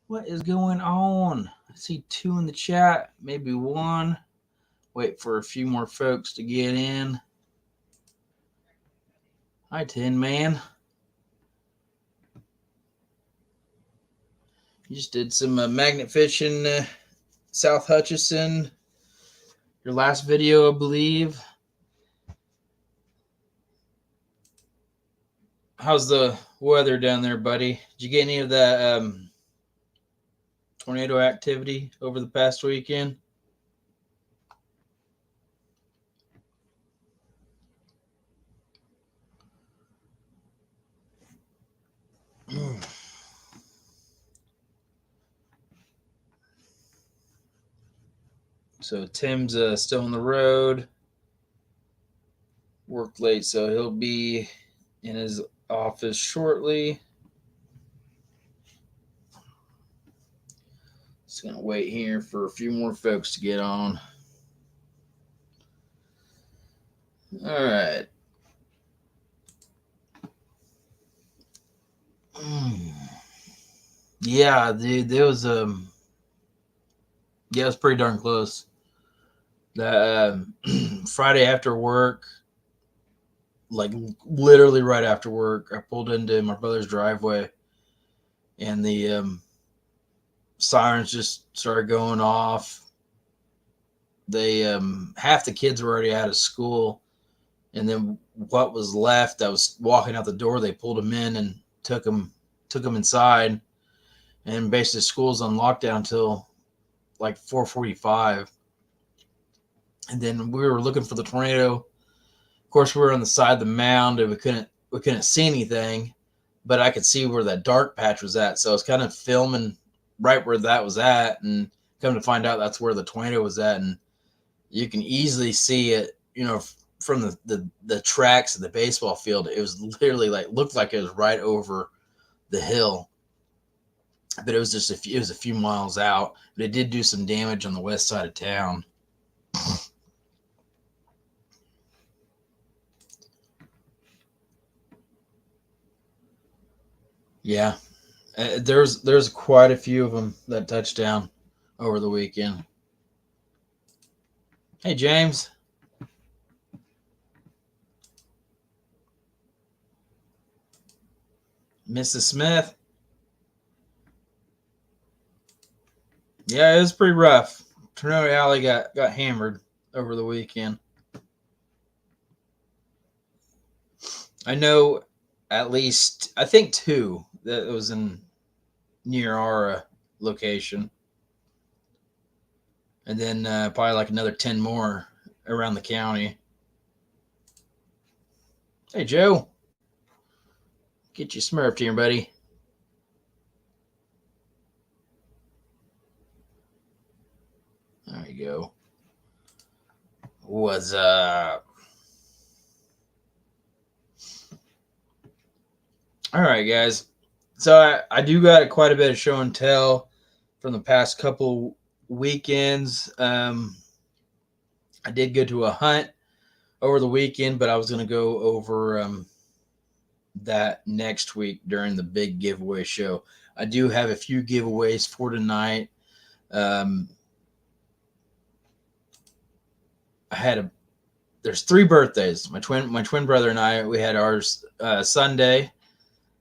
What is going on? I see two in the chat, maybe one. Wait for a few more folks to get in. Hi, Tin Man. You just did some magnet fishing, South Hutchison. Your last video, I believe. How's the weather down there, buddy? Did you get any of that tornado activity over the past weekend? So Tim's still on the road. Worked late, so he'll be in his office shortly. Just gonna wait here for a few more folks to get on. All right. Yeah, dude, there was yeah, it was pretty darn close. The Friday after work, like literally right after work, I pulled into my brother's driveway, and the sirens just started going off. They half the kids were already out of school, and then what was left, I was walking out the door. They pulled them in and took them inside, and basically school's on lockdown until like 4:45. And then we were looking for the tornado. Of course, we were on the side of the mound, and we couldn't see anything, but I could see where that dark patch was at. So I was kind of filming right where that was at, and come to find out that's where the tornado was at. And you can easily see it, from the tracks of the baseball field. It was literally looked like it was right over the hill, but it was just it was a few miles out. But it did do some damage on the west side of town. Yeah, there's quite a few of them that touched down over the weekend. Hey, James. Mrs. Smith. Yeah, it was pretty rough. Tornado Alley got hammered over the weekend. I know at least, I think two that was in near our location, and then probably like another 10 more around the county. Hey, Joe, get you smurfed here, buddy. There you go. What's up? All right, guys. So I do got quite a bit of show and tell from the past couple weekends. I did go to a hunt over the weekend, but I was going to go over that next week during the big giveaway show. I do have a few giveaways for tonight. There's 3 birthdays. My twin brother and I, we had ours Sunday,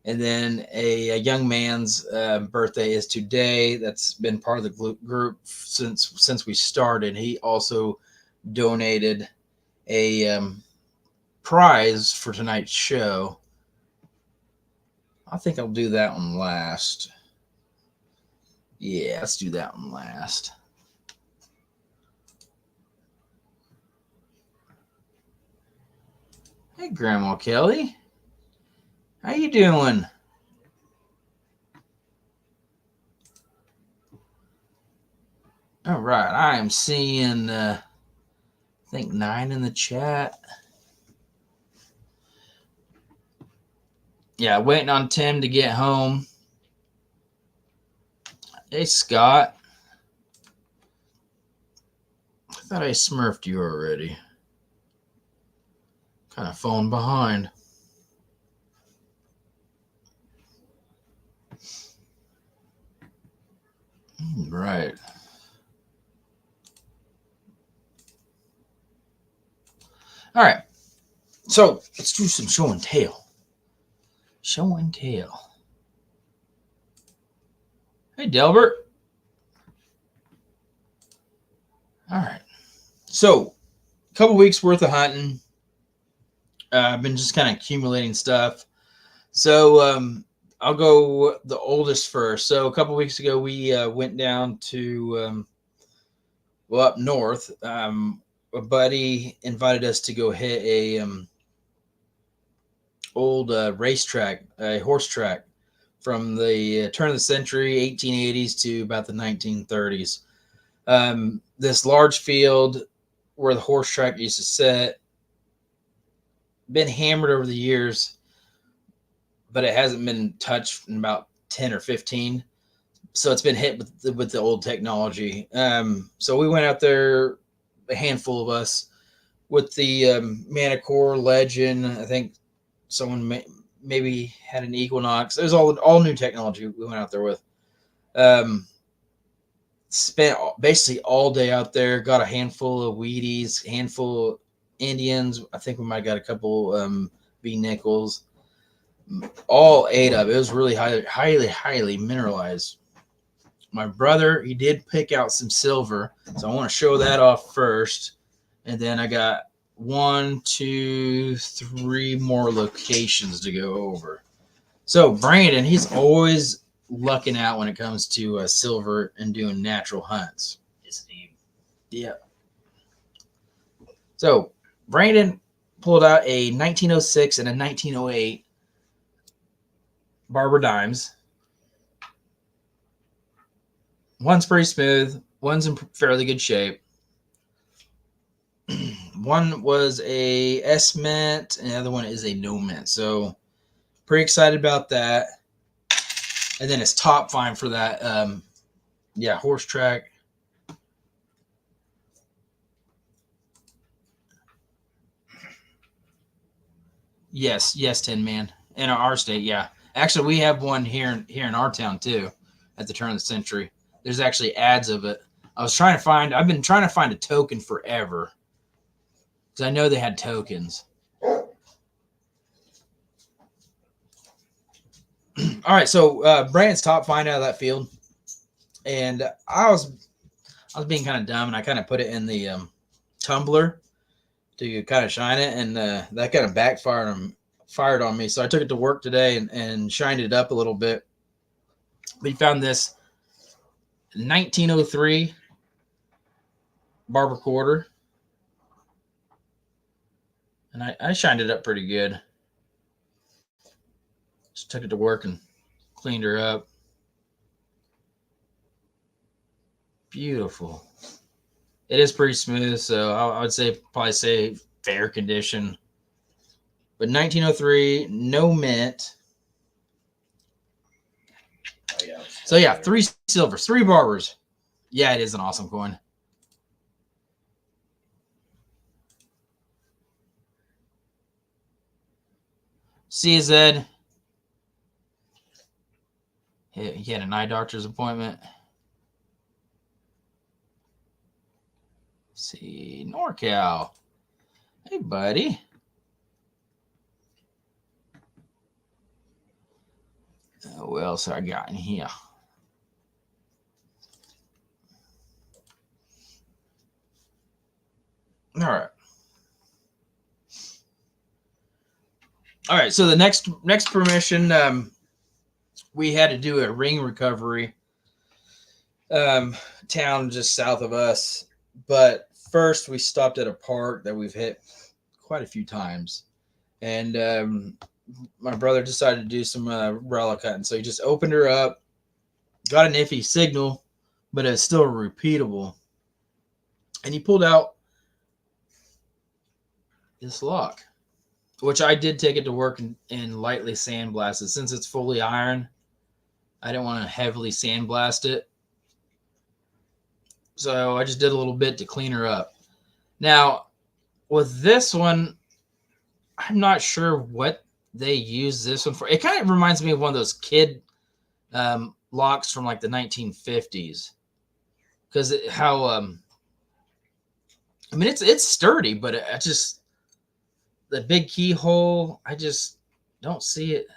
and then a young man's birthday is today. That's been part of the group since we started. He also donated a prize for tonight's show. I think I'll do that one last. Yeah, let's do that one last. Hey, Grandma Kelly. How you doing? All right, I am seeing, I think 9 in the chat. Yeah, waiting on Tim to get home. Hey, Scott. I thought I smurfed you already. Kind of falling behind. Right. All right. So let's do some show and tell. Show and tell. Hey, Delbert. All right. So, a couple weeks worth of hunting. I've been just kind of accumulating stuff. So, I'll go the oldest first. So, a couple weeks ago, we went down to, up north. A buddy invited us to go hit a old racetrack, a horse track from the turn of the century, 1880s to about the 1930s. This large field where the horse track used to sit, been hammered over the years, but it hasn't been touched in about 10 or 15. So it's been hit with the old technology. So we went out there, a handful of us, with the Manicore Legend. I think someone maybe had an Equinox. It was all new technology we went out there with. Spent basically all day out there. Got a handful of Wheaties, handful of Indians. I think we might have got a couple B nickels. All ate up. It was really highly mineralized. My brother, he did pick out some silver, so I want to show that off first, and then I got 1, 2, 3 more locations to go over. So Brandon, he's always lucking out when it comes to silver and doing natural hunts. Yeah. So Brandon pulled out a 1906 and a 1908 Barber Dimes. One's pretty smooth. One's in fairly good shape. One was a S mint, and the other one is a no mint. So pretty excited about that. And then it's top fine for that. Horse track. Yes, Tin Man. In our state, yeah. Actually, we have one here in our town too, at the turn of the century. There's actually ads of it. I've been trying to find a token forever, because I know they had tokens. All right, so Brandon's top find out of that field, and I was being kind of dumb, and I kind of put it in the tumbler to kind of shine it, and that kind of fired on me. So I took it to work today and shined it up a little bit. We found this 1903 Barber quarter, and I shined it up pretty good. Just took it to work and cleaned her up. Beautiful. It is pretty smooth, so I would probably say fair condition. But 1903, no mint. Oh, yeah. So yeah, 3 silvers, 3 barbers. Yeah, it is an awesome coin. CZ. He had an eye doctor's appointment. See, NorCal. Hey, buddy. What else I got in here? All right. So the next permission, we had to do a ring recovery. Town just south of us, but first we stopped at a park that we've hit quite a few times, and my brother decided to do some relic hunting. So he just opened her up, got an iffy signal, but it's still repeatable, and he pulled out this lock, which I did take it to work and lightly sandblast it. Since it's fully iron, I didn't want to heavily sandblast it, so I just did a little bit to clean her up. Now, with this one, I'm not sure what they use this one for. It kind of reminds me of one of those kid locks from like the 1950s. Because how I mean it's sturdy, but I just the big keyhole. I just don't see it.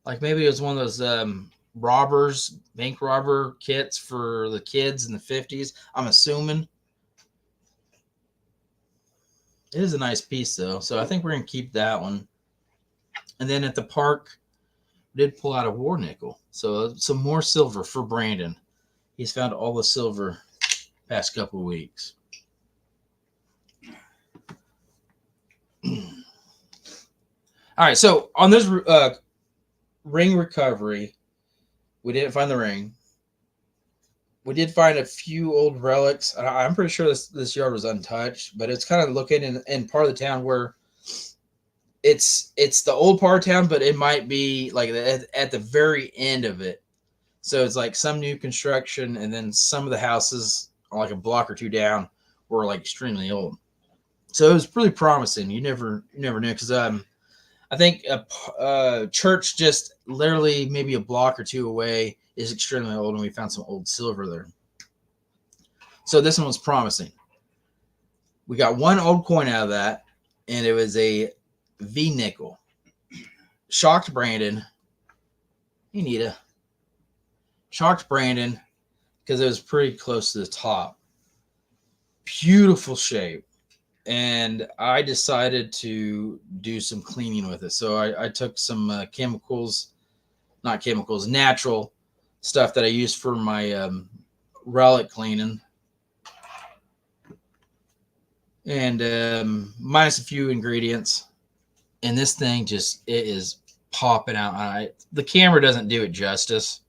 Like maybe it was one of those bank robber kits for the kids in the 50s. I'm assuming. It is a nice piece though, so I think we're gonna keep that one. And then at the park, we did pull out a war nickel, so some more silver for Brandon. He's found all the silver past couple of weeks. All right, so on this ring recovery, we didn't find the ring. We did find a few old relics. I'm pretty sure this yard was untouched, but it's kind of looking in part of the town where it's the old part of town, but it might be like at the very end of it. So it's like some new construction, and then some of the houses, like a block or two down, were like extremely old. So it was really promising. You never knew because I think a church just literally maybe a block or two away is extremely old, and we found some old silver there. So this one was promising. We got one old coin out of that, and it was a V nickel. Shocked Brandon. Hey, Nita. Shocked Brandon because it was pretty close to the top. Beautiful shape. And I decided to do some cleaning with it. So I took some natural stuff that I use for my relic cleaning. And minus a few ingredients. And this thing it is popping out. The camera doesn't do it justice.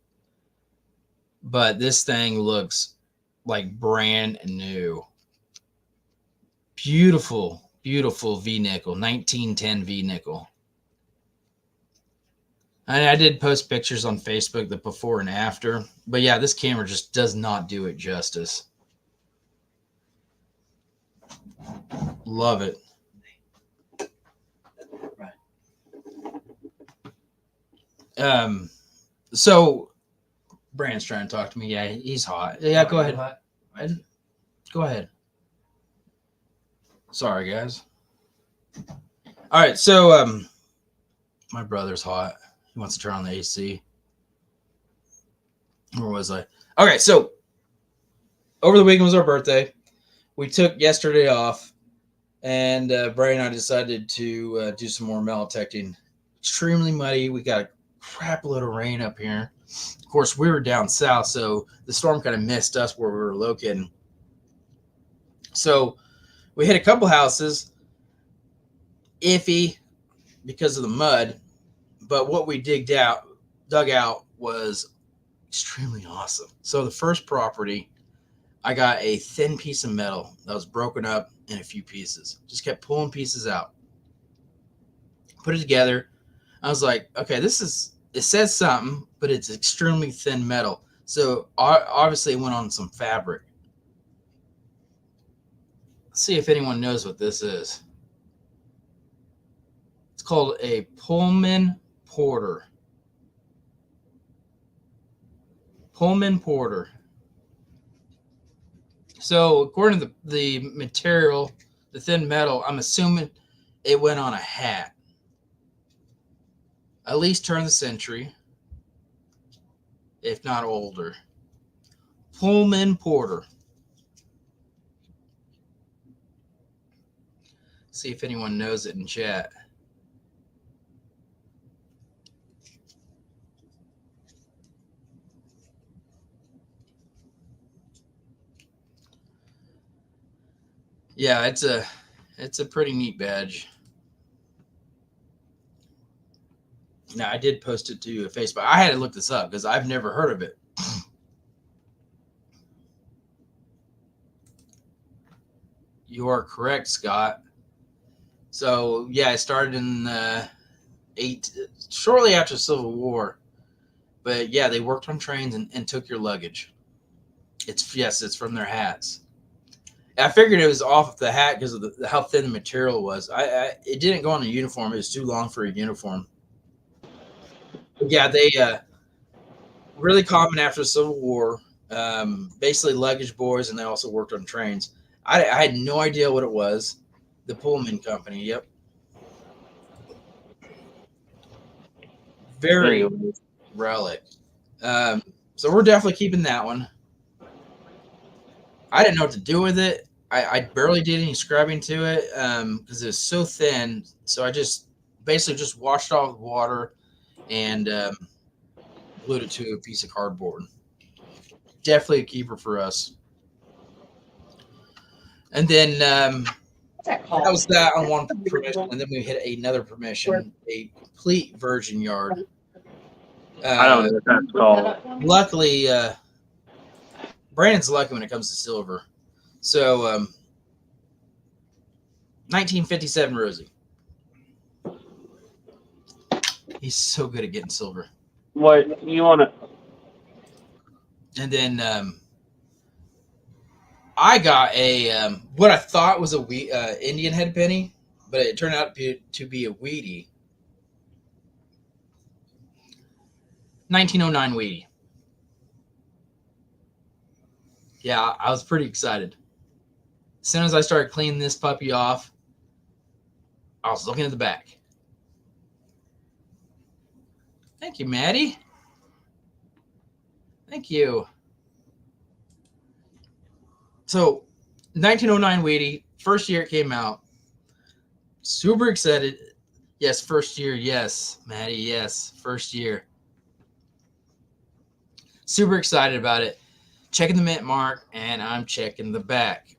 But this thing looks like brand new. Beautiful, beautiful V nickel, 1910 V nickel. And I did post pictures on Facebook, the before and after. But yeah, this camera just does not do it justice. Love it. So Brandon's trying to talk to me. Yeah, he's hot. Yeah, go ahead. Go ahead. Sorry, guys. All right, so my brother's hot. He wants to turn on the AC. Where was I? Okay, so over the weekend was our birthday. We took yesterday off, and Brandon and I decided to do some more metal detecting. Extremely muddy. We got a crap load of rain up here. Of course, we were down south, so the storm kind of missed us where we were located. So we hit a couple houses, iffy because of the mud, but what we dug out was extremely awesome. So the first property, I got a thin piece of metal that was broken up in a few pieces. Just kept pulling pieces out. Put it together. I was like, okay, it says something, but it's extremely thin metal. So obviously it went on some fabric. Let's see if anyone knows what this is. It's called a Pullman Porter. Pullman Porter. So according to the material, the thin metal, I'm assuming it went on a hat. At least turn the century, if not older. Pullman Porter. See if anyone knows it in chat. Yeah, it's a pretty neat badge. Now I did post it to Facebook. I had to look this up because I've never heard of it. You are correct, Scott. So yeah, I started in shortly after the Civil War. But yeah, they worked on trains and took your luggage. It's from their hats. I figured it was off the hat because of how thin the material was. It didn't go on a uniform. It was too long for a uniform. But yeah, really common after the Civil War. Basically luggage boys, and they also worked on trains. I had no idea what it was. The Pullman Company. Yep. Very relic. So we're definitely keeping that one. I didn't know what to do with it. I barely did any scrubbing to it because it was so thin. So I just basically just washed off the water and glued it to a piece of cardboard. Definitely a keeper for us. And then that was that on one permission, and then we hit another permission, a complete virgin yard. I don't know what that's called. Luckily, Brandon's lucky when it comes to silver. So, 1957 Rosie. He's so good at getting silver. What you want to? And then I got a what I thought was a Indian head penny, but it turned out to be a Wheatie. 1909 Wheatie. Yeah, I was pretty excited. As soon as I started cleaning this puppy off, I was looking at the back. Thank you, Maddie. Thank you. So, 1909 Wheatie, first year it came out. Super excited. Yes, first year. Yes, Maddie. Yes, first year. Super excited about it. Checking the mint mark, and I'm checking the back.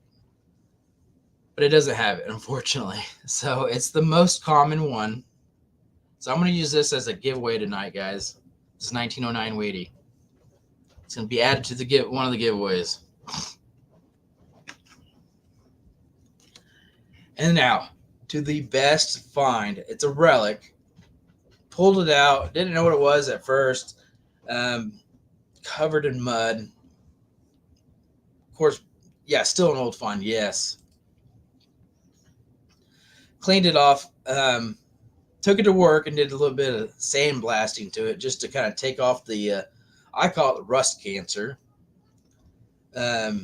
But it doesn't have it, unfortunately. So it's the most common one. So I'm going to use this as a giveaway tonight, guys. This is 1909 Wheatie. It's going to be added to one of the giveaways. And now to the best find. It's a relic. Pulled it out. Didn't know what it was at first. Covered in mud. Of course, yeah, still an old find. Yes. Cleaned it off. Took it to work and did a little bit of sandblasting to it just to kind of take off the, I call it rust cancer. Got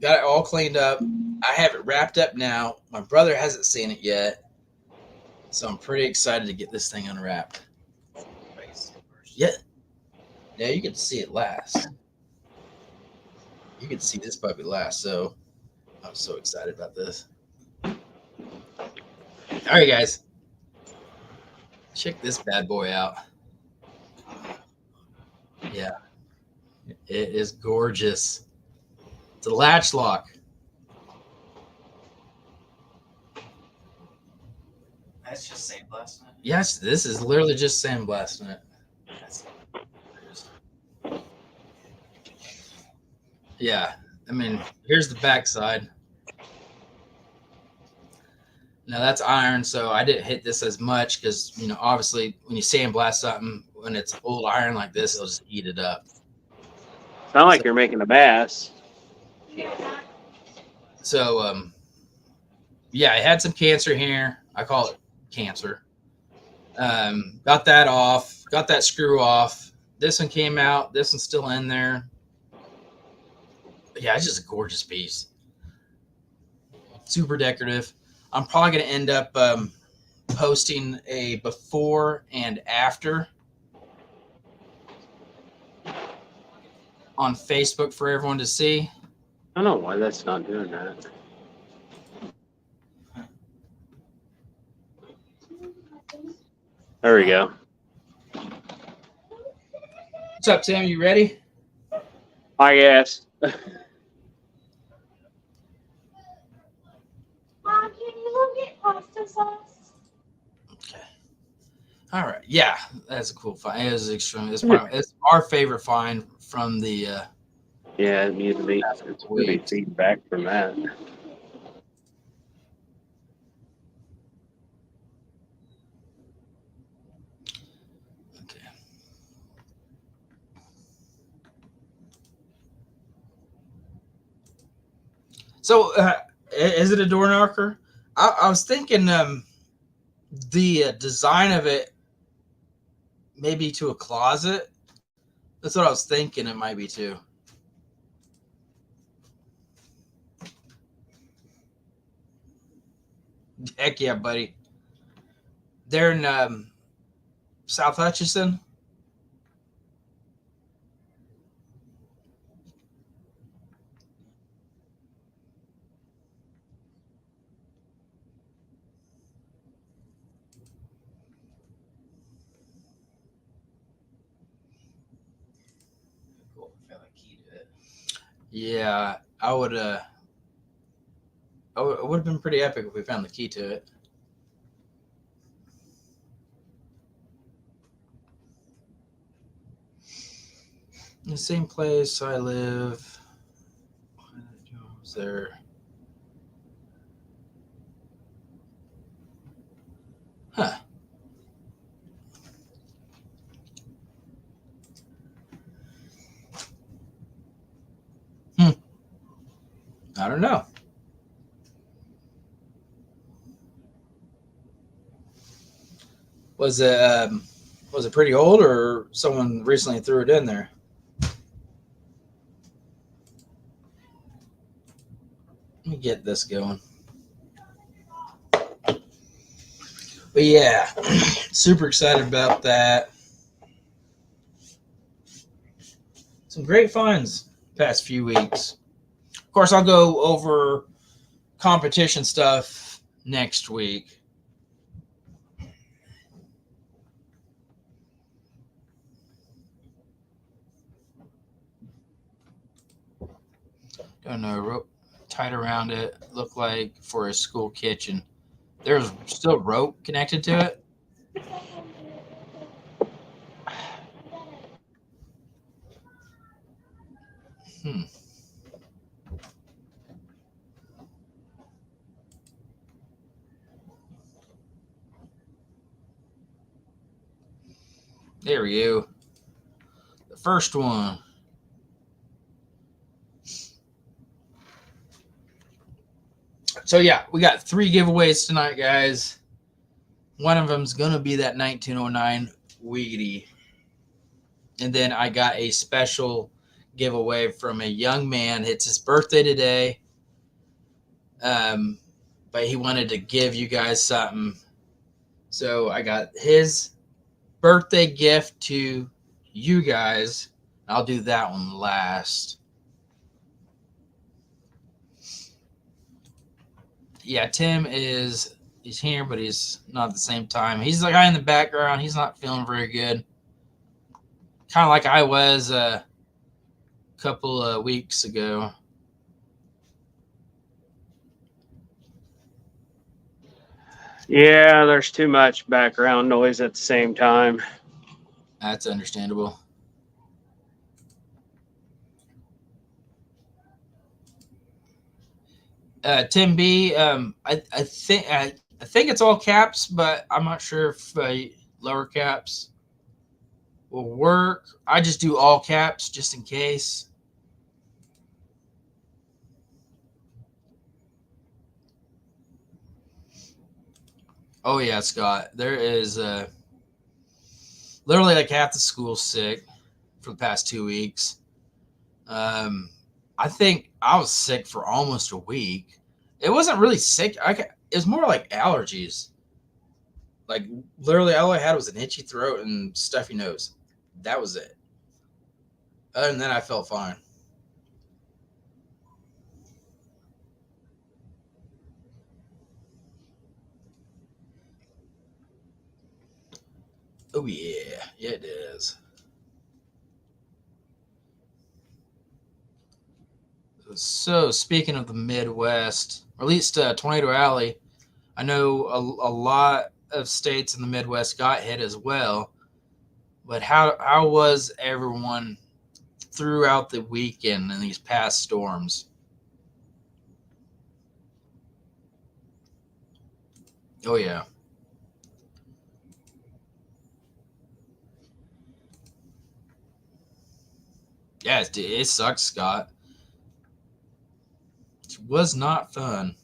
it all cleaned up. I have it wrapped up now. My brother hasn't seen it yet, so I'm pretty excited to get this thing unwrapped. Yeah, you get to see it last. You get to see this puppy last, so I'm so excited about this. All right, guys. Check this bad boy out. Yeah. It is gorgeous. It's a latch lock. That's just sandblasting it. Yes, this is literally just sandblasting it. Yeah. I mean, here's the backside. Now that's iron, so I didn't hit this as much because, obviously when you sandblast something, when it's old iron like this, it'll just eat it up. Sound like you're making a bass. So, yeah, I had some cancer here. I call it cancer. Got that off. Got that screw off. This one came out. This one's still in there. But yeah, it's just a gorgeous piece. Super decorative. I'm probably going to end up posting a before and after on Facebook for everyone to see. I don't know why that's not doing that. There we go. What's up, Tim? You ready? I guess. Mom, can you go get pasta sauce? Okay. All right. Yeah, that's a cool find. It was extremely. It's our favorite find from the. Yeah, it needs to be feedback from that. Okay. So, is it a door knocker? I was thinking the design of it maybe to a closet. That's what I was thinking it might be too. Heck yeah, buddy. They're in South Hutchinson. Cool. I found the key to it. Yeah, I would. It would have been pretty epic if we found the key to it. In the same place I live. Was there? Huh. I don't know. Was it pretty old, or someone recently threw it in there? Let me get this going. But yeah, super excited about that. Some great finds past few weeks. Of course, I'll go over competition stuff next week. Don't know, rope tied around it, looked like for a school kitchen. There's still rope connected to it. Hmm. There we go. The first one. So yeah, we got 3 giveaways tonight, guys. One of them's gonna be that 1909 Wiggity. And then I got a special giveaway from a young man. It's his birthday today. But he wanted to give you guys something. So I got his birthday gift to you guys. I'll do that one last. Yeah, Tim he's here, but he's not at the same time. He's the guy in the background. He's not feeling very good. Kind of like I was a couple of weeks ago. Yeah, there's too much background noise at the same time. That's understandable. Tim B, I think it's all caps, but I'm not sure if lower caps will work. I just do all caps just in case. Oh yeah, Scott. There is literally like half the school sick for the past 2 weeks. I think I was sick for almost a week. It wasn't really sick. It was more like allergies. Like literally, all I had was an itchy throat and stuffy nose. That was it. Other than that, I felt fine. Oh yeah, yeah it is. So speaking of the Midwest, or at least Tornado Alley, I know a lot of states in the Midwest got hit as well. But how was everyone throughout the weekend in these past storms? Oh yeah. Yeah, it sucks, Scott. It was not fun.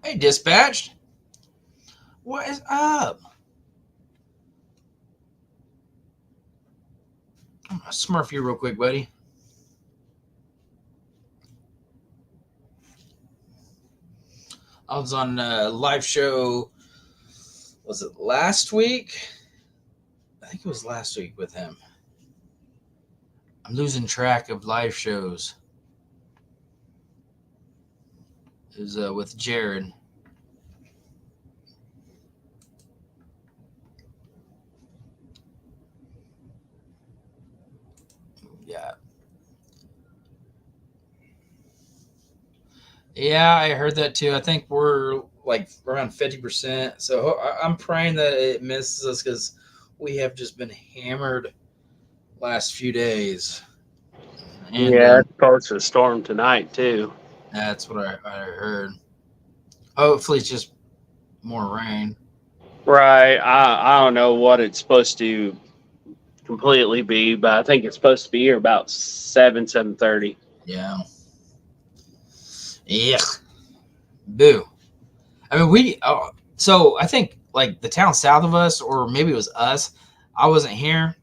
Hey, dispatched. What is up? I'm gonna smurf you real quick, buddy. I was on a live show. Was it last week? I think it was last week with him. I'm losing track of live shows. It was with Jared. Yeah. Yeah, I heard that too. I think we're like around 50%. So I'm praying that it misses us because we have just been hammered last few days. And Yeah, it's supposed to storm tonight too. that's what I heard. Hopefully, it's just more rain. Right. I don't know what it's supposed to completely be, but I think it's supposed to be here about 7:30. Yeah. Yeah. Boo. I mean, so I think like the town south of us, or maybe it was us. I wasn't here,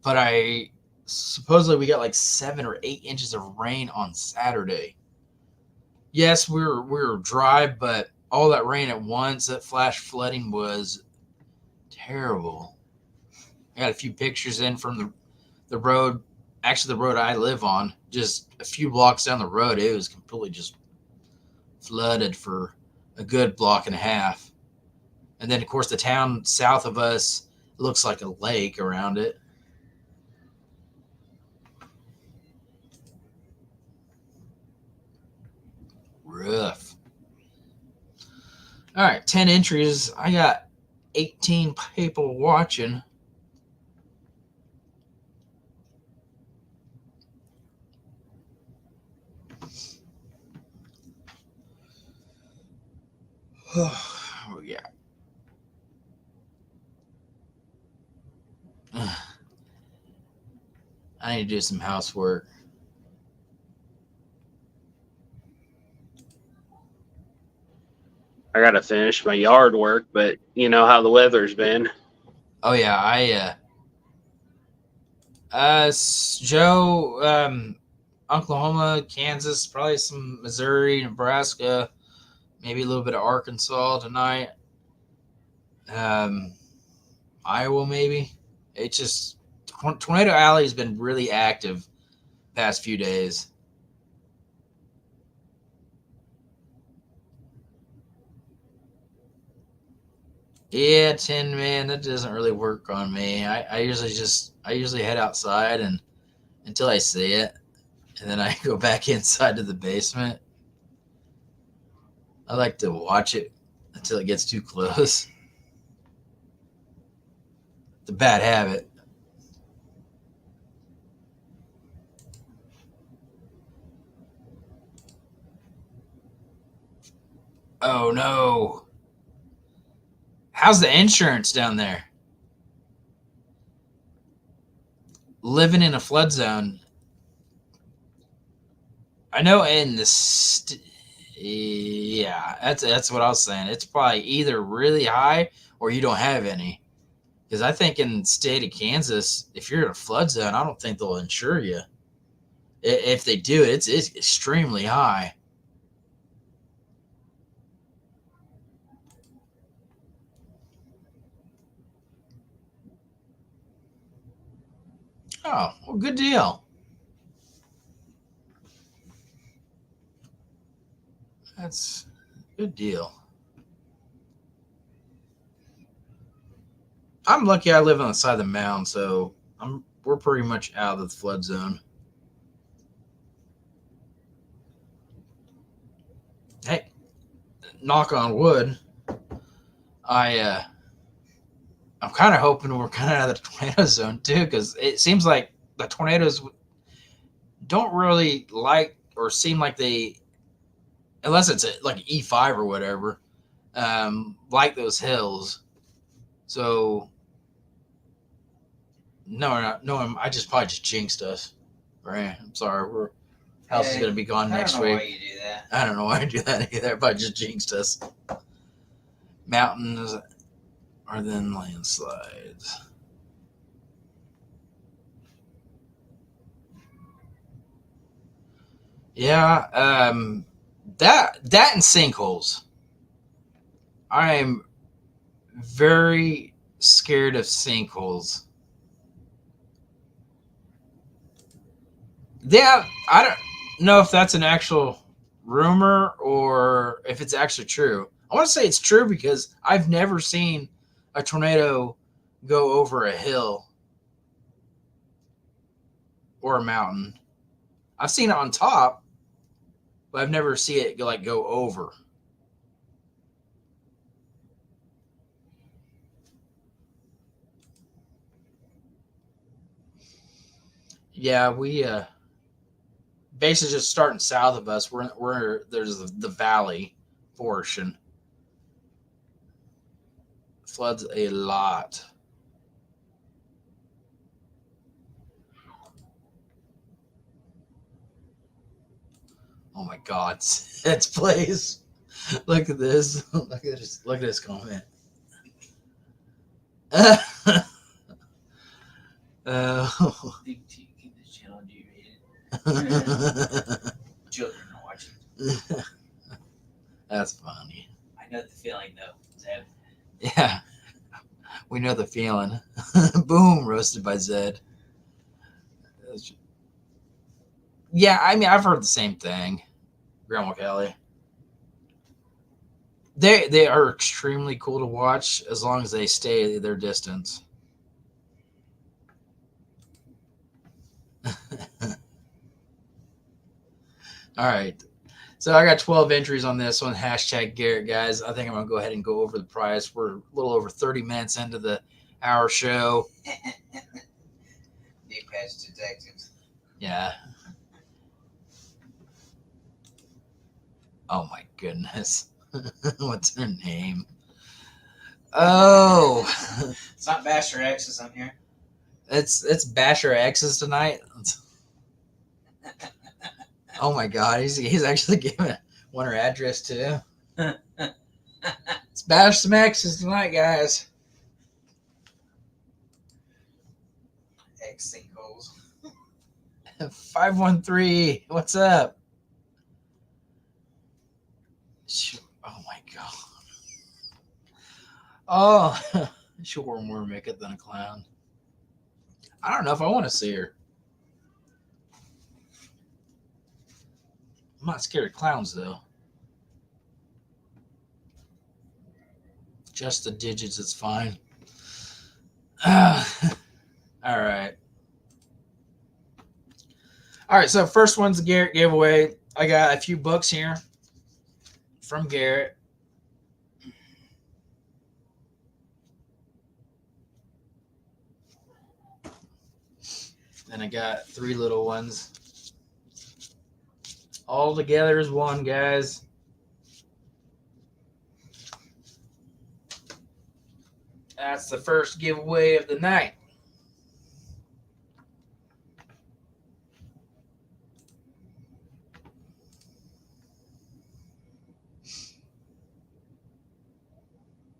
but I supposedly we got like 7 or 8 inches of rain on Saturday. Yes, we were dry, but all that rain at once, that flash flooding was terrible. I got a few pictures in from the road, actually the road I live on, just a few blocks down the road. It was completely just flooded for a good block and a half. And then, of course, the town south of us looks like a lake around it. Rough. All right, 10 entries. I got 18 people watching. Yeah. I need to do some housework. I got to finish my yard work, but you know how the weather's been. Oh yeah, Joe, Oklahoma, Kansas, probably some Missouri, Nebraska, maybe a little bit of Arkansas tonight. Um, Iowa, maybe. It's just Tornado Alley has been really active past few days. Yeah, 10 man, that doesn't really work on me. I usually head outside and until I see it, and then I go back inside to the basement. I like to watch it until it gets too close. It's a bad habit. Oh no. How's the insurance down there? Living in a flood zone. I know in the yeah, that's what I was saying. It's probably either really high or you don't have any. Because I think in the state of Kansas, if you're in a flood zone, I don't think they'll insure you. If they do, it's extremely high. Oh, well, good deal. That's a good deal. I'm lucky I live on the side of the mountain, so we're pretty much out of the flood zone. Hey, knock on wood. I I'm kind of hoping we're kind of out of the tornado zone too, because it seems like the tornadoes don't really like or seem like they, unless it's like E5 or whatever, like those hills. So no, I just probably just jinxed us. Right? I'm sorry. House is Yeah, going to be gone next I don't know why week. you do that. I don't know why I do that either. But I just jinxed us. Mountains are then landslides. Yeah, that and sinkholes. I am very scared of sinkholes. Yeah, I don't know if that's an actual rumor or if it's actually true. I want to say it's true because I've never seen a tornado go over a hill or a mountain. I've seen it on top, but I've never seen it go over. Yeah, we basically just starting south of us. We're there's the valley portion. Floods a lot. Oh my God, it's place. Look at this. Look at this. Look at this comment. Big T, keep this channel G-rated. Children are watching. That's funny. I know the feeling though, Zeb. Yeah, we know the feeling. Boom, roasted by Zed. Yeah, I mean, I've heard the same thing. Grandma Kelly. They are extremely cool to watch as long as they stay their distance. All right. So I got 12 entries on this one. Hashtag Garrett, guys. I think I'm going to go ahead and go over the price. We're a little over 30 minutes into the hour show. Knee patch detectives. Yeah. Oh, my goodness. What's her name? Oh. It's not Basher X is on here. It's Basher X's tonight. Oh, my God. He's actually giving one her address too. It's Bash some X's tonight, guys. X sinkholes. 513. What's up? Oh my God. Oh, sure, more make it than a clown. I don't know if I want to see her. I'm not scared of clowns though. Just the digits, it's fine. All right. All right, so first one's the Garrett giveaway. I got a few books here from Garrett. Then I got 3 little ones. All together as one, guys. That's the first giveaway of the night.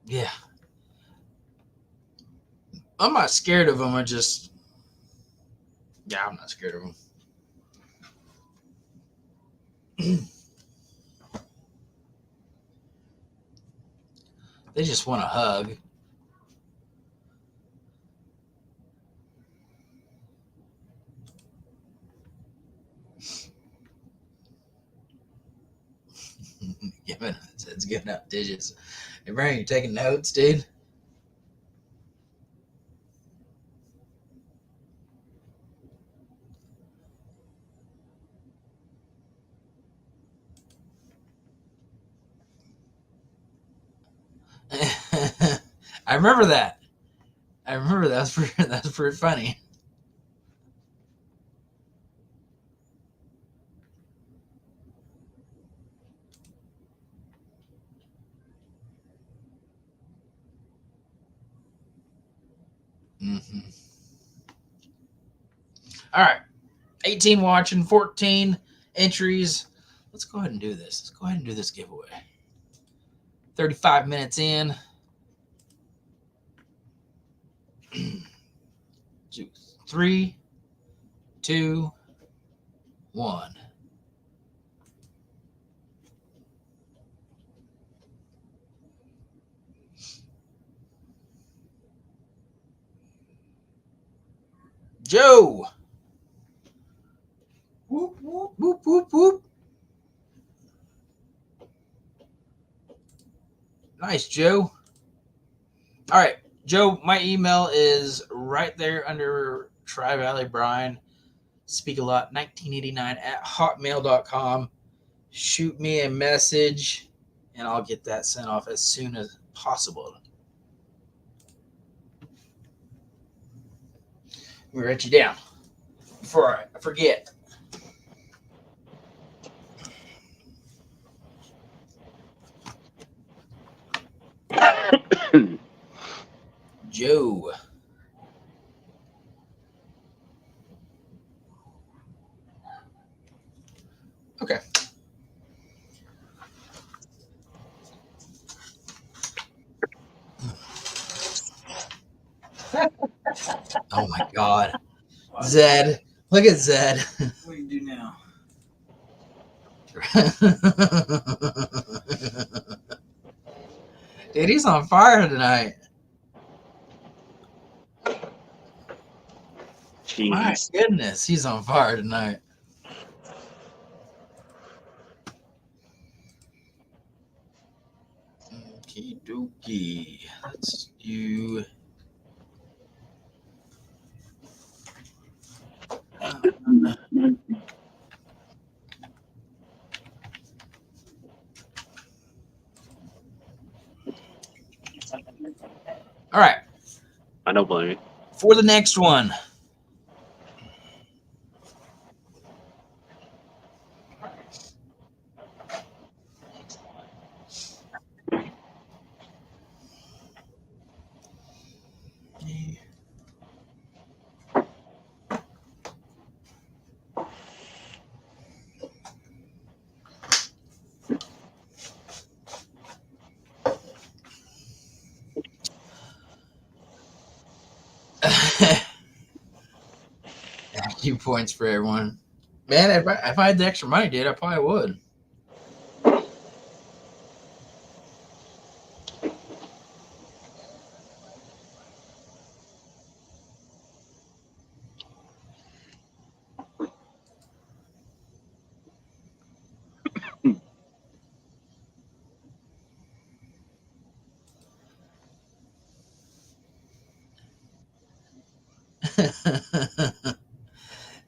Yeah. I'm not scared of them. I'm not scared of them. They just want a hug. It's giving out digits. Hey, Brian, you taking notes, dude? I remember that. That's pretty funny. Mm-hmm. All right. 18 watching, 14 entries. Let's go ahead and do this. Let's go ahead and do this giveaway. 35 minutes in. 3, 2, 1. Joe. Whoop, whoop, whoop, whoop, whoop. Nice, Joe. All right, Joe, my email is right there under Tri Valley Brian. Speak a lot 1989 at hotmail.com. Shoot me a message and I'll get that sent off as soon as possible. Let me write you down before I forget. Joe. Okay. Oh my God. Zed. Look at Zed. What do you do now? Dude, he's on fire tonight. My Jeez. goodness, he's on fire tonight. Okie dokie. Let's do. All right. I don't blame you. For the next one. A few points for everyone. Man, if I had the extra money, dude, I probably would.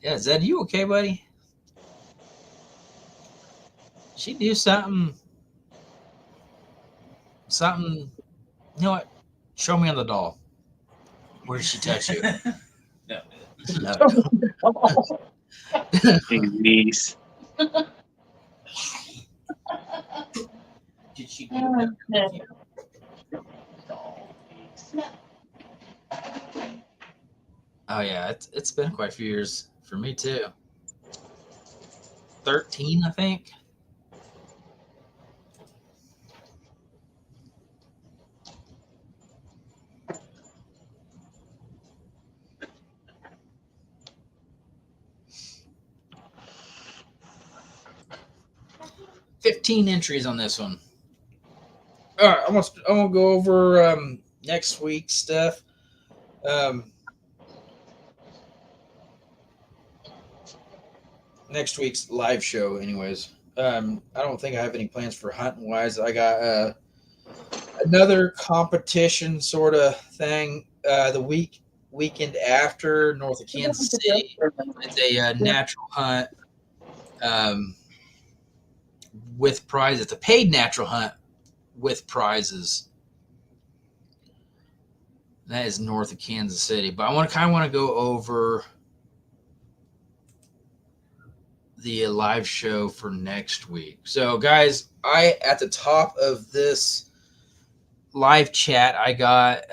Yeah, Zed, you okay, buddy? She do something. Something. You know what? Show me on the doll. Where did she touch you? No. No. Jeez. Did she do that with you? Oh yeah, it's been quite a few years for me too. 13, I think. $15 entries on this one. All right, I'm gonna go over next week's stuff. Next week's live show, anyways. I don't think I have any plans for hunting wise. I got another competition sort of thing the weekend after north of Kansas City. It's a natural hunt with prizes. It's a paid natural hunt with prizes. That is north of Kansas City. But I kind of want to go over the live show for next week. So, guys, at the top of this live chat, I got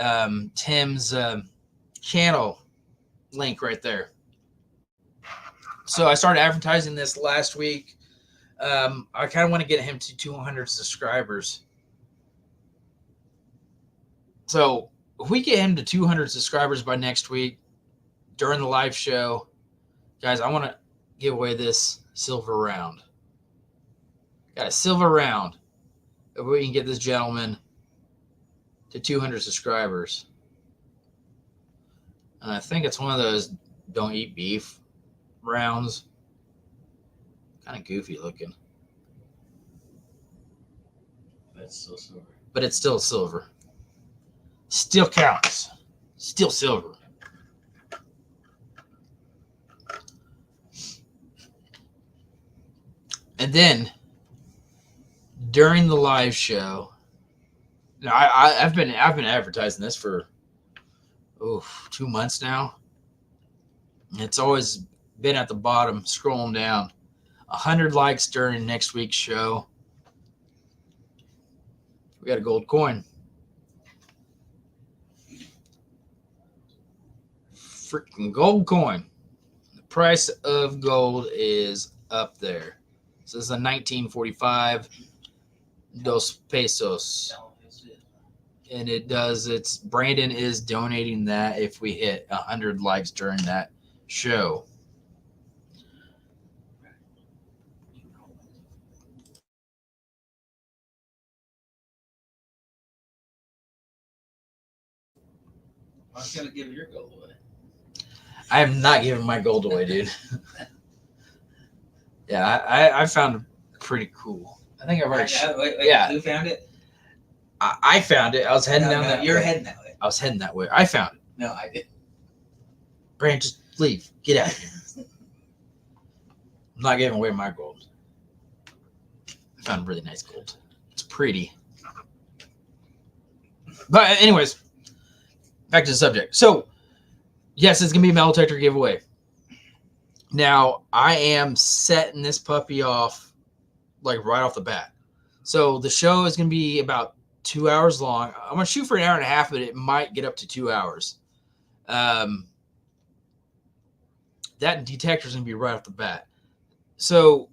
Tim's channel link right there. So I started advertising this last week. I kind of want to get him to 200 subscribers. So if we get him to 200 subscribers by next week during the live show, guys, I want to give away this silver round. Got a silver round if we can get this gentleman to 200 subscribers. And I think it's one of those don't eat beef rounds. Kind of goofy looking. That's so silver. But it's still silver. Still counts. Still silver. And then during the live show, now I've been advertising this for 2 months now. It's always been at the bottom, scrolling down. 100 likes during next week's show. We got a gold coin. Freaking gold coin. The price of gold is up there. So this is a 1945 dos pesos. And it does, Brandon is donating that if we hit 100 likes during that show. I was gonna give your gold away. I am not giving my gold away, dude. Yeah, I found it pretty cool. I think I've already. Wait, yeah. Who found it? I found it. I was heading down that You're way. heading that way. I was heading that way. I found it. No, I didn't. Brand, just leave. Get out of here. I'm not giving away my gold. I found really nice gold. It's pretty. But anyways, back to the subject. So, yes, it's going to be a metal detector giveaway. Now, I am setting this puppy off like right off the bat. So the show is going to be about 2 hours long. I'm going to shoot for an hour and a half, but it might get up to 2 hours. That detector is going to be right off the bat. So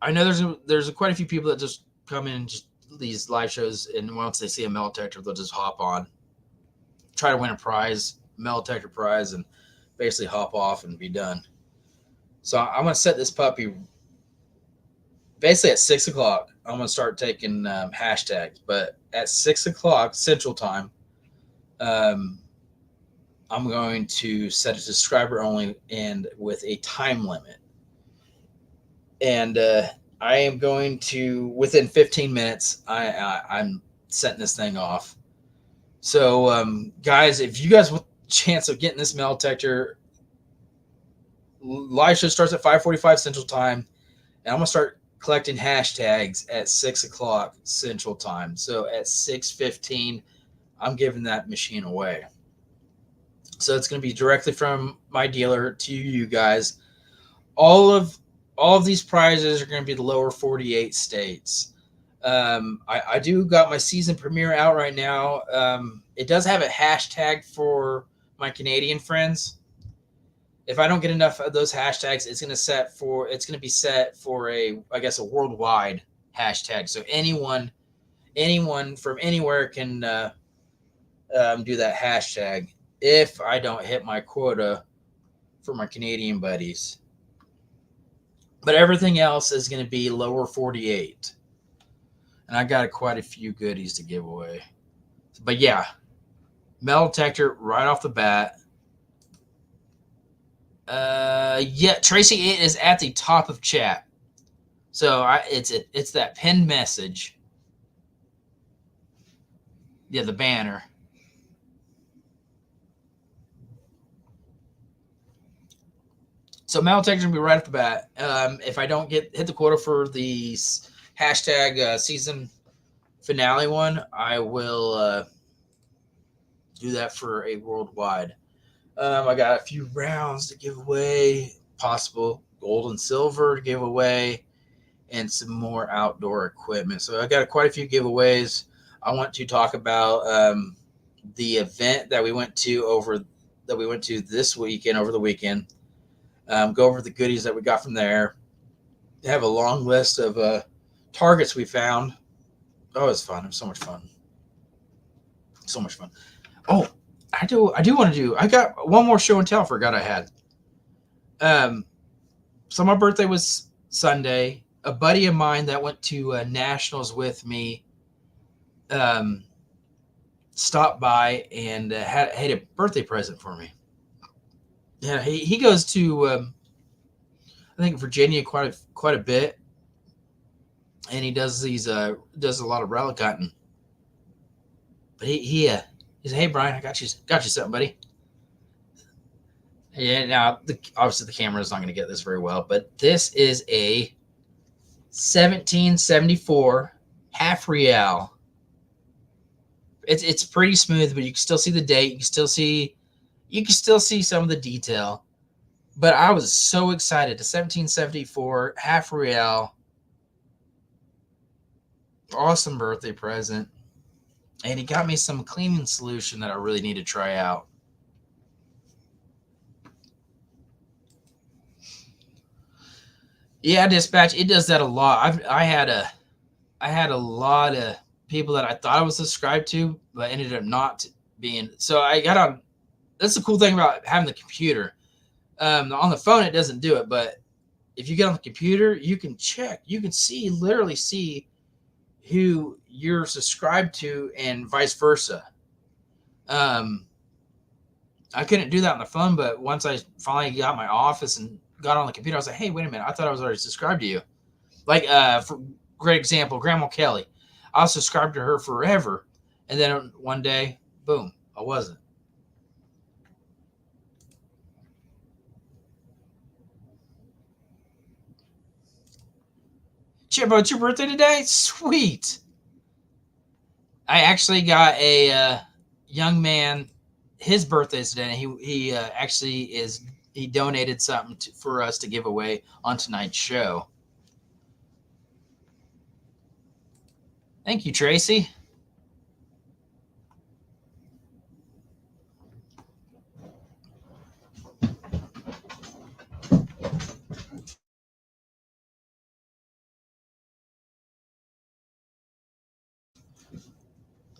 I know there's quite a few people that just come in and just these live shows, and once they see a metal detector, they'll just hop on, try to win a prize, metal detector prize, and basically hop off and be done. So I'm going to set this puppy basically at 6 o'clock. I'm going to start taking hashtags, but at 6 o'clock Central Time, I'm going to set a subscriber only and with a time limit. And I am going to, within 15 minutes, I'm setting this thing off. So, guys, if you guys want a chance of getting this metal detector, live show starts at 5:45 Central Time, and I'm going to start collecting hashtags at 6 o'clock Central Time. So at 6:15, I'm giving that machine away. So it's going to be directly from my dealer to you guys. All of these prizes are going to be the lower 48 states. I do got my season premiere out right now. It does have a hashtag for my Canadian friends. If I don't get enough of those hashtags, it's going to be set for a worldwide hashtag. So anyone from anywhere can do that hashtag if I don't hit my quota for my Canadian buddies. But everything else is going to be lower 48. And I got quite a few goodies to give away. But yeah, metal detector right off the bat. Tracy, it is at the top of chat. So it's that pinned message. Yeah, the banner. So metal detector will be right off the bat. If I don't hit the quota for the hashtag season finale one, I will do that for a worldwide. I got a few rounds to give away, possible gold and silver to give away, and some more outdoor equipment. So I got quite a few giveaways. I want to talk about the event that we went to this weekend, over the weekend. go over the goodies that we got from there. Have a long list of targets we found. Oh, it was fun. It was so much fun. So much fun. Oh, I do want to do. I got one more show and tell. I forgot I had. So my birthday was Sunday. A buddy of mine that went to nationals with me, stopped by and had a birthday present for me. Yeah, he goes to I think Virginia quite a bit, and he does does a lot of relic hunting. But he said, "Hey Brian, I got you something, buddy." Yeah, now obviously the camera is not going to get this very well, but this is a 1774 half real. It's pretty smooth, but you can still see the date. You can still see some of the detail. But I was so excited. The 1774 half real, awesome birthday present, and he got me some cleaning solution that I really need to try out. Yeah, Dispatch, it does that a lot. I had a lot of people that I thought I was subscribed to, but ended up not being. So I got on. That's the cool thing about having the computer. On the phone, it doesn't do it, but if you get on the computer, you can check. You can literally see who you're subscribed to, and vice versa. I couldn't do that on the phone, but once I finally got my office and got on the computer, I was like, "Hey, wait a minute! I thought I was already subscribed to you." Like, for great example, Grandma Kelly. I was subscribed to her forever, and then one day, boom, I wasn't. Chippo, it's your birthday today? Sweet. I actually got a young man. His birthday's today, and he actually he donated something for us to give away on tonight's show. Thank you, Tracy.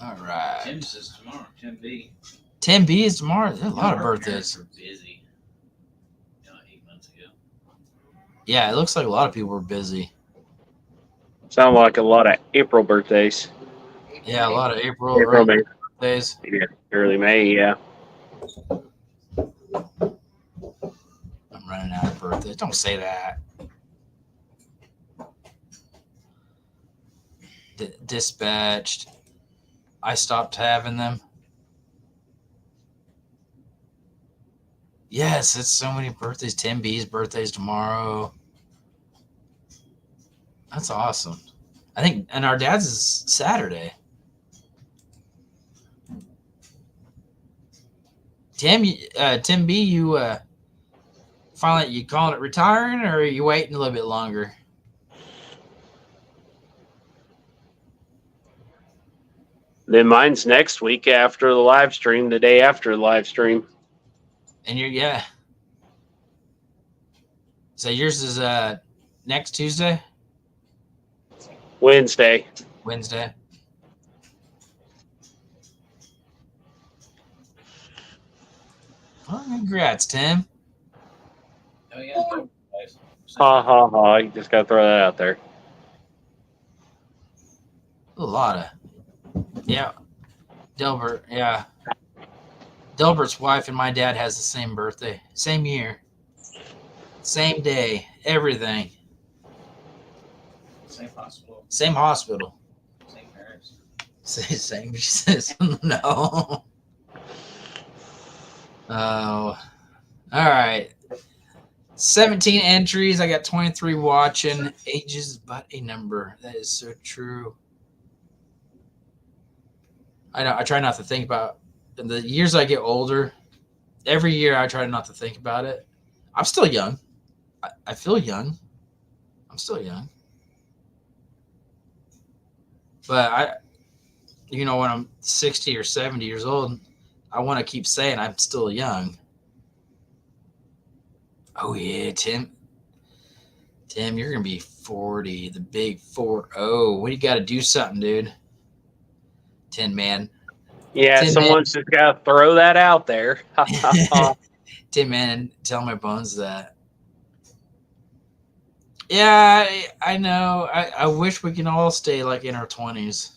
All right. Tim says tomorrow. Tim B. 10B is tomorrow. There's a lot of birthdays. We're busy. 8 months ago. Yeah, it looks like a lot of people were busy. Sound like a lot of April birthdays. Yeah, a lot of April May. birthdays. Yeah, early May, yeah. I'm running out of birthdays. Don't say that. Dispatched. I stopped having them. Yes, it's so many birthdays. Tim B's birthday's tomorrow. That's awesome. I think, and our dad's is Saturday. Tim B, you finally, you calling it retiring, or are you waiting a little bit longer? Then mine's next week after the live stream, the day after the live stream. And yeah. So yours is next Tuesday? Wednesday. Wednesday. Well, congrats, Tim. Oh yeah. Ha ha ha. You just gotta throw that out there. A lot of. Yeah. Delbert, yeah. Delbert's wife and my dad has the same birthday. Same year. Same day. Everything. Same hospital. Same hospital. Same parents. Same. She says no. Oh. All right. 17 entries. I got 23 watching. Age is but a number. That is so true. I know. I try not to think about the years I get older. Every year I try not to think about it. I'm still young. I feel young. I'm still young. But when I'm 60 or 70 years old, I want to keep saying I'm still young. Oh yeah, Tim. Tim, you're gonna be 40. The big 4-0. What do you got to do something, dude? Tin Man. Yeah, Tin Man. someone's just got to throw that out there. Tin Man, tell my bones that. Yeah, I know. I wish we can all stay like in our 20s.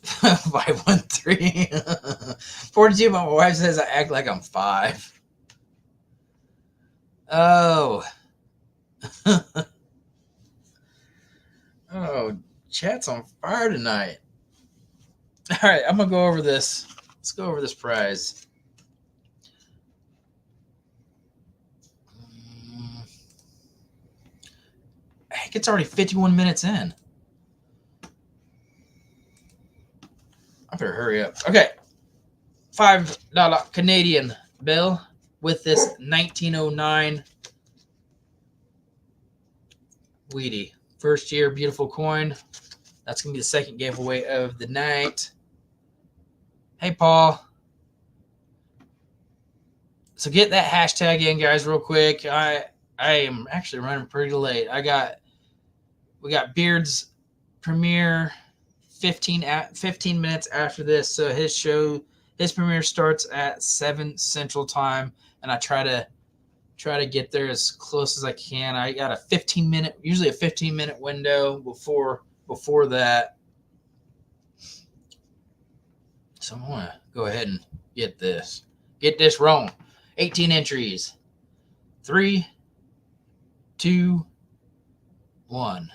513. 42. My wife says I act like I'm 5. Oh. Oh, chat's on fire tonight. All right, I'm gonna go over this. Let's go over this prize. Heck, it's already 51 minutes in. I better hurry up. Okay, $5 Canadian bill with this 1909 Wheatie. First year, beautiful coin. That's gonna be the second giveaway of the night. Hey, Paul. So get that hashtag in, guys, real quick. I am actually running pretty late. We got Beard's premiere 15 minutes after this. So his premiere starts at 7 Central Time, and I try to get there as close as I can. I got usually a 15-minute window before that. So I'm gonna go ahead and get this wrong. 18 entries. 3, 2, 1.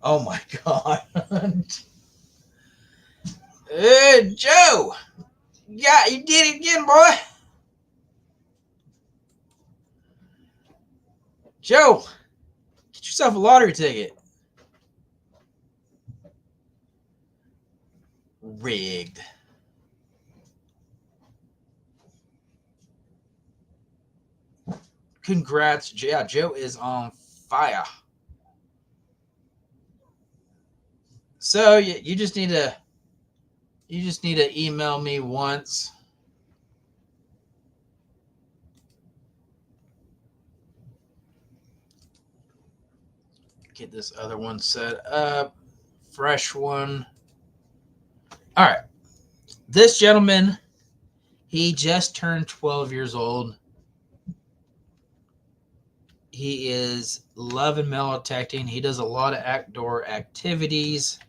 Oh my God. Hey, Joe. Yeah, you did it again, boy. Joe, get yourself a lottery ticket. Rigged. Congrats. Yeah, Joe is on fire. So you just need to email me once. Get this other one set up. Fresh one. All right. This gentleman, he just turned 12 years old. He is loving metal detecting. He does a lot of outdoor activities.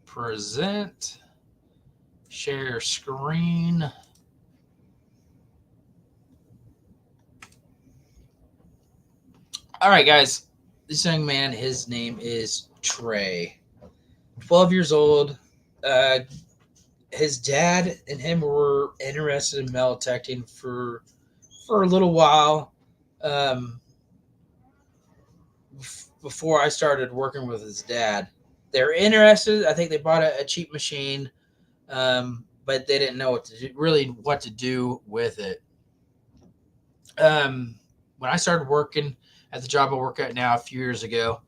Present. Share screen. All right, guys. This young man, his name is Trey. 12 years old. His dad and him were interested in metal detecting for a little while. Before I started working with his dad, they were interested. I think they bought a cheap machine, but they didn't know what to do with it. When I started working at the job I work at now a few years ago,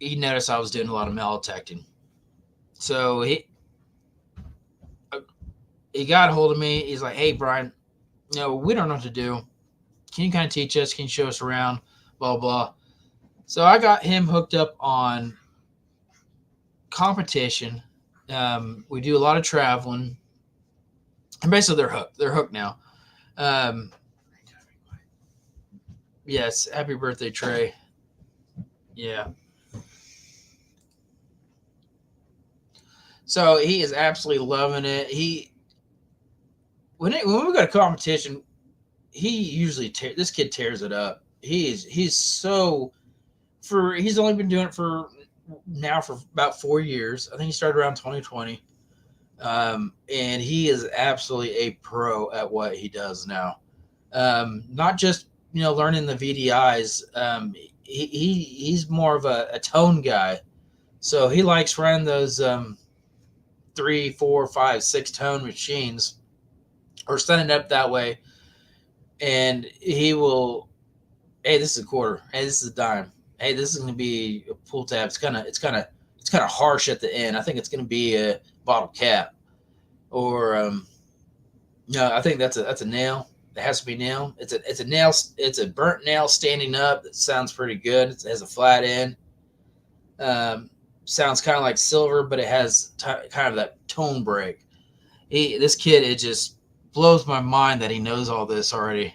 he noticed I was doing a lot of metal detecting. So he got a hold of me. He's like, "Hey, Brian, we don't know what to do. Can you kind of teach us? Can you show us around? Blah, blah." So I got him hooked up on competition. We do a lot of traveling. And basically, they're hooked. They're hooked now. Yes, happy birthday, Trey. Yeah. So he is absolutely loving it. When we go to competition, he usually this kid tears it up. He's only been doing it for about 4 years. I think he started around 2020. And he is absolutely a pro at what he does now. Not just learning the VDIs. He's more of a tone guy, so he likes running those 3, 4, 5, 6 tone machines, or setting it up that way, and he will. Hey, this is a quarter. Hey, this is a dime. Hey, this is going to be a pull tab. It's kind of harsh at the end. I think it's going to be a bottle cap, or no, I think that's a nail. It has to be nail. It's a nail. It's a burnt nail standing up. That sounds pretty good. It has a flat end. Sounds kind of like silver, but it has kind of that tone break. This kid, it just blows my mind that he knows all this already.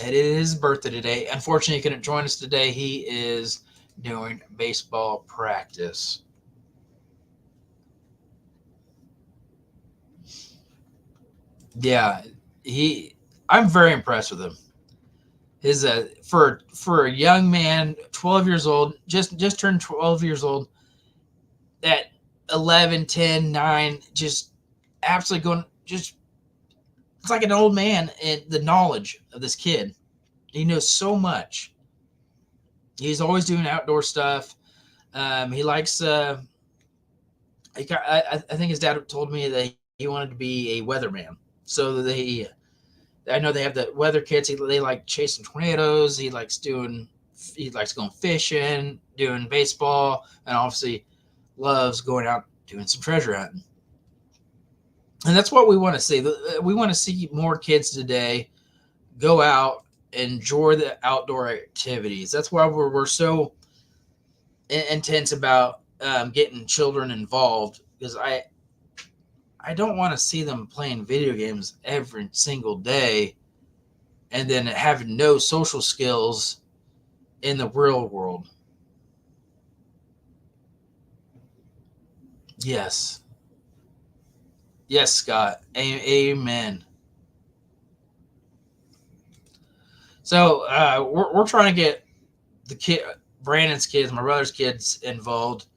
It is his birthday today. Unfortunately, he couldn't join us today. He is doing baseball practice. Yeah, I'm very impressed with him. His for a young man, 12 years old, just turned 12 years old, at 11, 10, 9, just absolutely going, just it's like an old man. And the knowledge of this kid, he knows so much. He's always doing outdoor stuff. He likes. I think his dad told me that he wanted to be a weatherman. So I know they have the weather kits. They like chasing tornadoes. He likes going fishing, doing baseball, and obviously loves going out doing some treasure hunting. And that's what we want to see. We want to see more kids today go out and enjoy the outdoor activities. That's why we're so intense about getting children involved, because I don't want to see them playing video games every single day and then having no social skills in the real world. Yes. Yes, Scott. Amen. So we're trying to get Brandon's kids, my brother's kids, involved.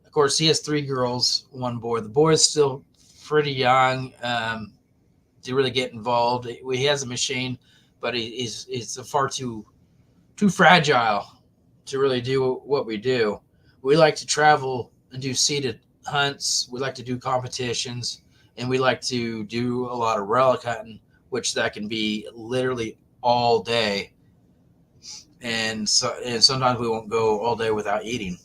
Of course, he has 3 girls, 1 boy. The boy's still pretty young to really get involved. He has a machine, but he's far too fragile to really do what we do. We like to travel and do seated hunts. We like to do competitions, and we like to do a lot of relic hunting, which that can be literally all day. And sometimes we won't go all day without eating.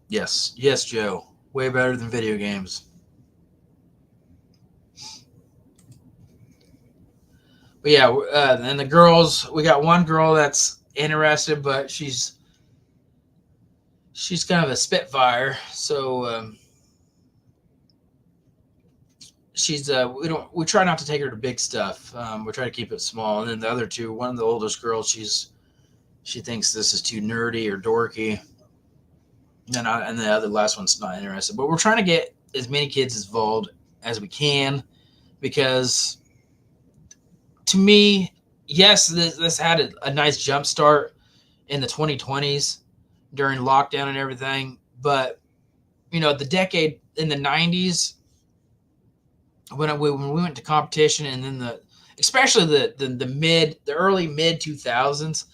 Yes, Joe. Way better than video games. But yeah, and the girls, we got 1 girl that's interested, but she's kind of a spitfire. So we try not to take her to big stuff. We try to keep it small. And then the other 2, one of the oldest girls, she thinks this is too nerdy or dorky. And the last one's not interested. But we're trying to get as many kids involved as we can, because to me, yes, this had a nice jump start in the 2020s during lockdown and everything. But, the decade in the 90s, when we went to competition, and then especially the early mid 2000s,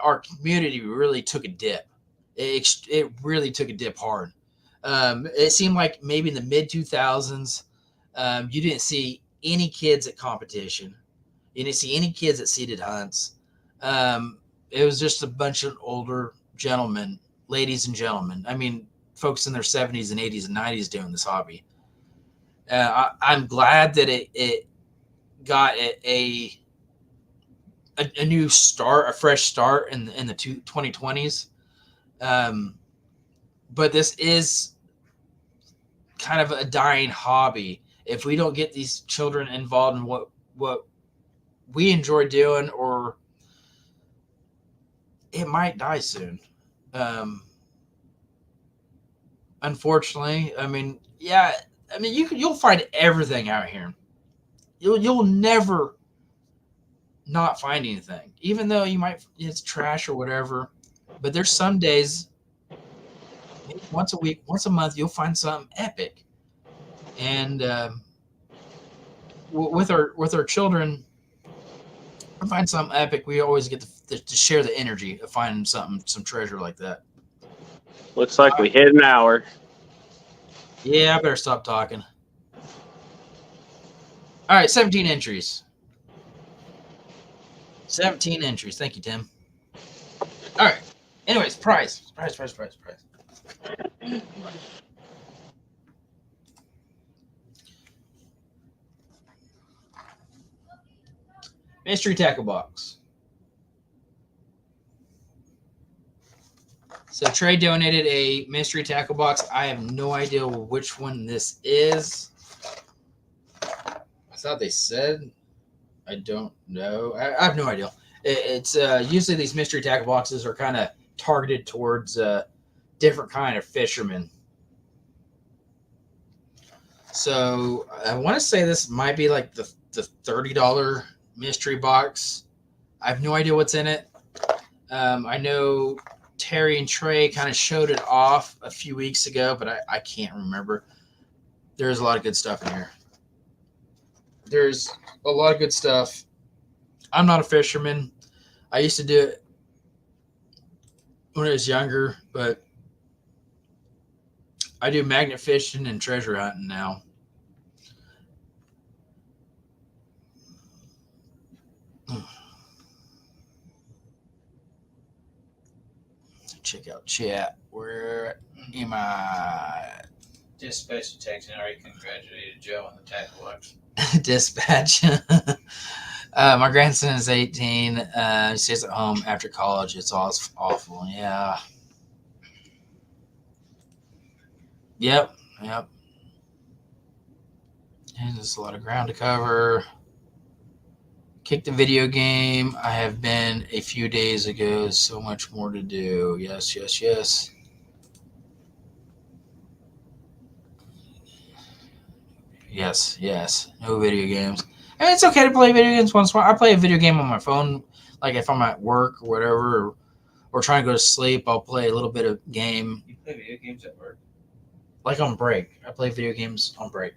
our community really took a dip. It really took a dip hard. It seemed like maybe in the mid 2000s, you didn't see any kids at competition. You didn't see any kids at seated hunts. It was just a bunch of older gentlemen, ladies and gentlemen. I mean, folks in their 70s and 80s and 90s doing this hobby. I'm glad that it got a new start, a fresh start in the 2020s. But this is kind of a dying hobby. If we don't get these children involved in what we enjoy doing, or it might die soon. Unfortunately, you'll find everything out here. You'll never not find anything, even though it's trash or whatever. But there's some days once a week, once a month, you'll find something epic. And with our children, we find something epic. We always get to share the energy of finding some treasure like that. Looks like we hit an hour. Yeah, I better stop talking. All right, 17 entries. 17 entries. Thank you, Tim. All right. Anyways, prize. Mystery tackle box. So Trey donated a mystery tackle box. I have no idea which one this is. I thought they said. I don't know. I have no idea. It's usually these mystery tackle boxes are kind of targeted towards different kind of fishermen. So I want to say this might be like the $30 mystery box. I have no idea what's in it. I know Terry and Trey kind of showed it off a few weeks ago, but I can't remember. There's a lot of good stuff in here. There's a lot of good stuff. I'm not a fisherman. I used to do it when I was younger, but I do magnet fishing and treasure hunting now. Check out chat. Where am I? Dispatch text and already congratulated Joe on the tackle box. Dispatch. My grandson is 18. He stays at home after college. It's awful. Yeah. Yep. And there's a lot of ground to cover. Kick the video game. I have been a few days ago. So much more to do. Yes. Yes. No video games. And it's okay to play video games once in a while. I play a video game on my phone, like if I'm at work or whatever, or trying to go to sleep. I'll play a little bit of game. You play video games at work? Like on break. I play video games on break.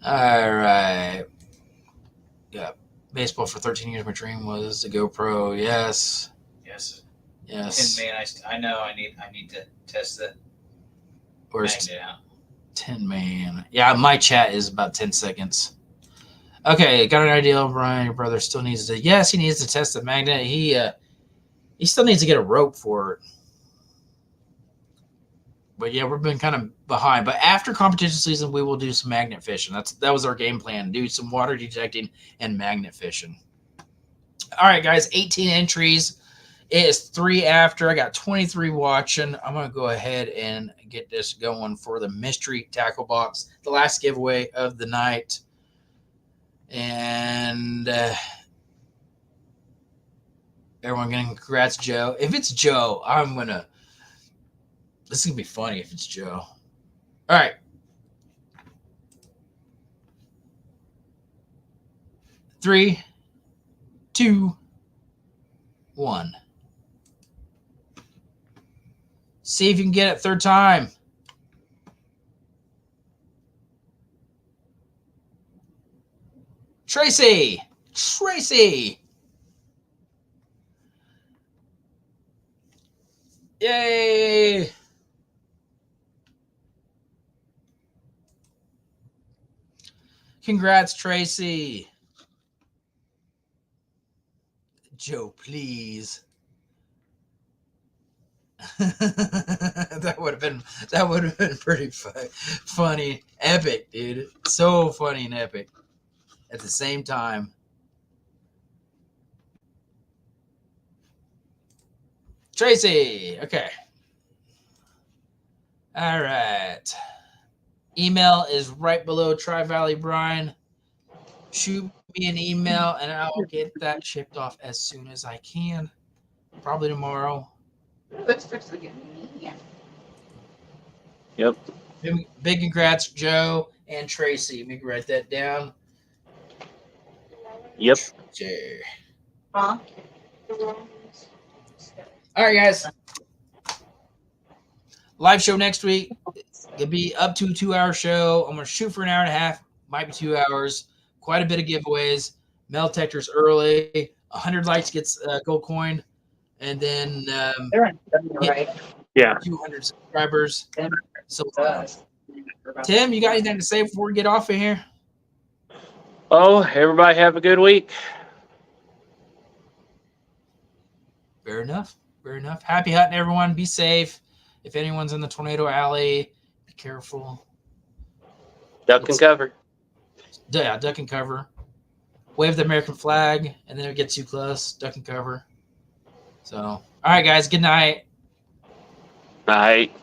All right. Yeah. Baseball for 13 years. My dream was the GoPro. Yes. 10 man. I know. I need to test the Where's magnet out. 10 man? Yeah, my chat is about 10 seconds. Okay, got an idea, Brian. Your brother still needs to. Yes, he needs to test the magnet. He still needs to get a rope for it. But yeah, we've been kind of behind. But after competition season, we will do some magnet fishing. That was our game plan. Do some water detecting and magnet fishing. All right, guys, 18 entries. It is 3 after. I got 23 watching. I'm going to go ahead and get this going for the mystery tackle box, the last giveaway of the night. And everyone getting congrats, Joe. If it's Joe, this is going to be funny if it's Joe. All right. 3, 2, 1. See if you can get it third time. Tracy. Yay. Congrats, Tracy. Joe, please. that would have been pretty funny, epic, dude. So funny and epic at the same time. Tracy, okay. All right. Email is right below Tri-Valley Brian. Shoot me an email and I'll get that shipped off as soon as I can. Probably tomorrow. Let's fix the game. Yeah. Yep. Big congrats, Joe and Tracy. Let me write that down. Yep. Jay. Huh? All right, guys. Live show next week. It'll be up to a 2-hour show. I'm going to shoot for an hour and a half. Might be 2 hours. Quite a bit of giveaways. Metal detectors early. 100 likes gets a gold coin. And then Right. Yeah. 200 subscribers. So, Does. Tim, you got anything to say before we get off of here? Oh, everybody have a good week. Fair enough. Fair enough. Happy hunting, everyone. Be safe. If anyone's in the tornado alley, be careful. Duck and cover. Yeah, duck and cover. Wave the American flag, and then if it gets too close, duck and cover. So, all right, guys. Good night. Night.